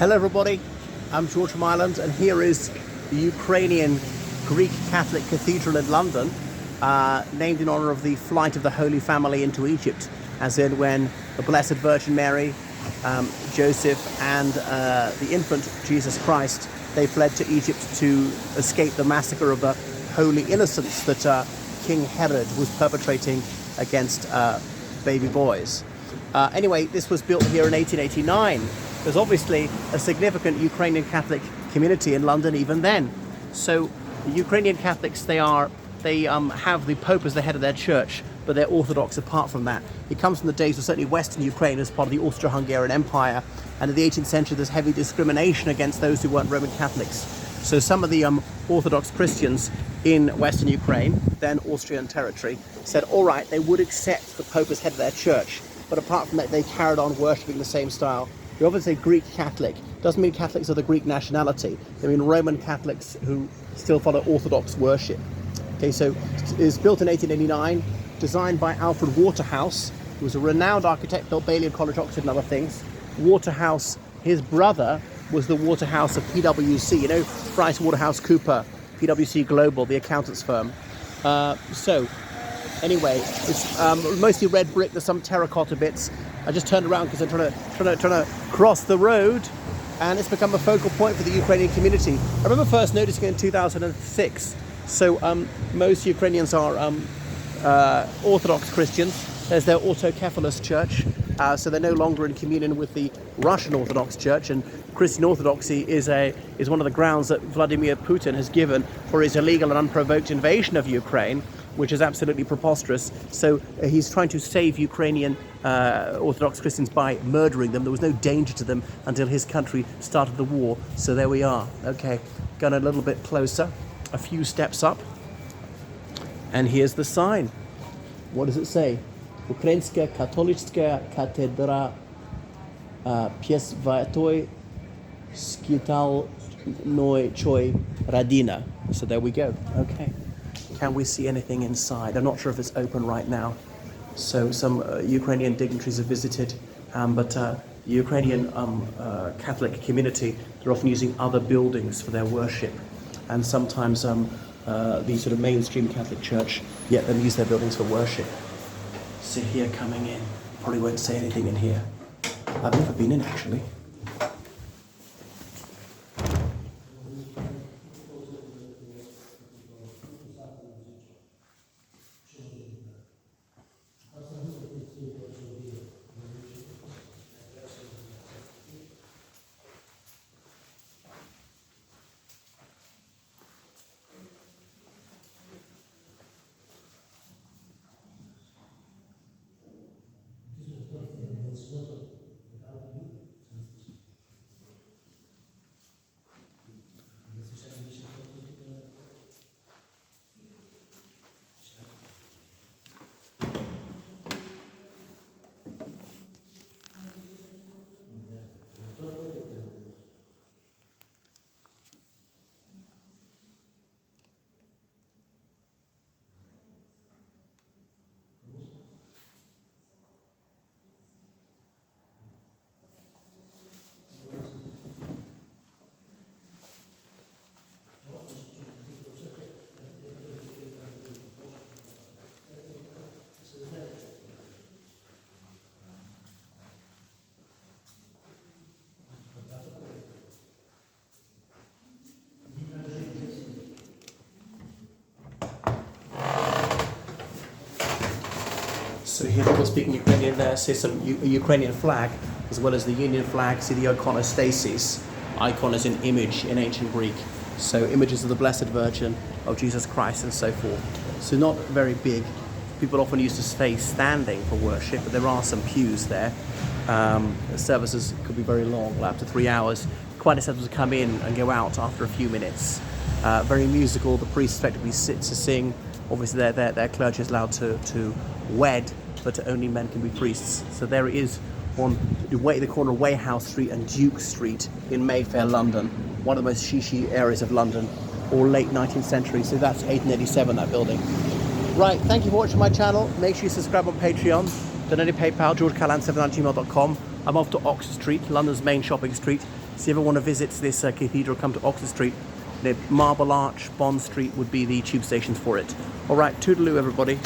Hello everybody, I'm George from Ireland, and here is the Ukrainian Greek Catholic Cathedral in London, named in honor of the flight of the Holy Family into Egypt, as in when the Blessed Virgin Mary, Joseph and the infant Jesus Christ, they fled to Egypt to escape the massacre of the holy innocents that King Herod was perpetrating against baby boys. Anyway, this was built here in 1889. There's obviously a significant Ukrainian Catholic community in London even then. So the Ukrainian Catholics, they have the Pope as the head of their church, but they're Orthodox apart from that. It comes from the days of certainly Western Ukraine as part of the Austro-Hungarian Empire, and in the 18th century there's heavy discrimination against those who weren't Roman Catholics. So some of the Orthodox Christians in Western Ukraine, then Austrian territory, said all right, they would accept the Pope as head of their church, but apart from that they carried on worshipping the same style. We often say Greek Catholic. Doesn't mean Catholics are the Greek nationality. They mean Roman Catholics who still follow Orthodox worship. Okay, so it was built in 1889, designed by Alfred Waterhouse, who was a renowned architect, built Balliol College, Oxford and other things. Waterhouse, his brother, was the Waterhouse of PwC. You know, Price Waterhouse Cooper, PwC Global, the accountants firm. Anyway, it's mostly red brick. There's some terracotta bits. I just turned around because I'm trying to cross the road, and it's become a focal point for the Ukrainian community. I remember first noticing it in 2006. So most Ukrainians are Orthodox Christians. There's their autocephalous church, so they're no longer in communion with the Russian Orthodox Church, and Christian Orthodoxy is one of the grounds that Vladimir Putin has given for his illegal and unprovoked invasion of Ukraine, which is absolutely preposterous. So he's trying to save Ukrainian Orthodox Christians by murdering them. There was no danger to them until his country started the war. So there we are. Okay, going a little bit closer, a few steps up, and here's the sign. What does it say? Ukrainska Katolicka Katedra Piesvatoy Skitalnoy Choi Radina. So there we go. Okay. Can we see anything inside? I'm not sure if it's open right now. So some Ukrainian dignitaries have visited, but the Ukrainian Catholic community, they're often using other buildings for their worship. And sometimes the sort of mainstream Catholic Church, let them use their buildings for worship. So here coming in, probably won't say anything in here. I've never been in actually. So here people speaking Ukrainian there, see some Ukrainian flag, as well as the Union flag, see the iconostasis. Icon is an image in ancient Greek. So images of the Blessed Virgin, of Jesus Christ and so forth. So not very big. People often used to stay standing for worship, but there are some pews there. The services could be very long, up to 3 hours. Quite acceptable to come in and go out after a few minutes. Very musical, the priests effectively sit to sing. Obviously their clergy is allowed to wed, but only men can be priests. So there it is on the corner of Wayhouse Street and Duke Street in Mayfair, London. One of the most shishi areas of London, or late 19th century. So that's 1887, that building. Right, thank you for watching my channel. Make sure you subscribe on Patreon. Donate PayPal, georgecallahan7@gmail.com. I'm off to Oxford Street, London's main shopping street. So if you ever want to visit this cathedral, come to Oxford Street. Marble Arch, Bond Street would be the tube stations for it. All right, toodaloo everybody.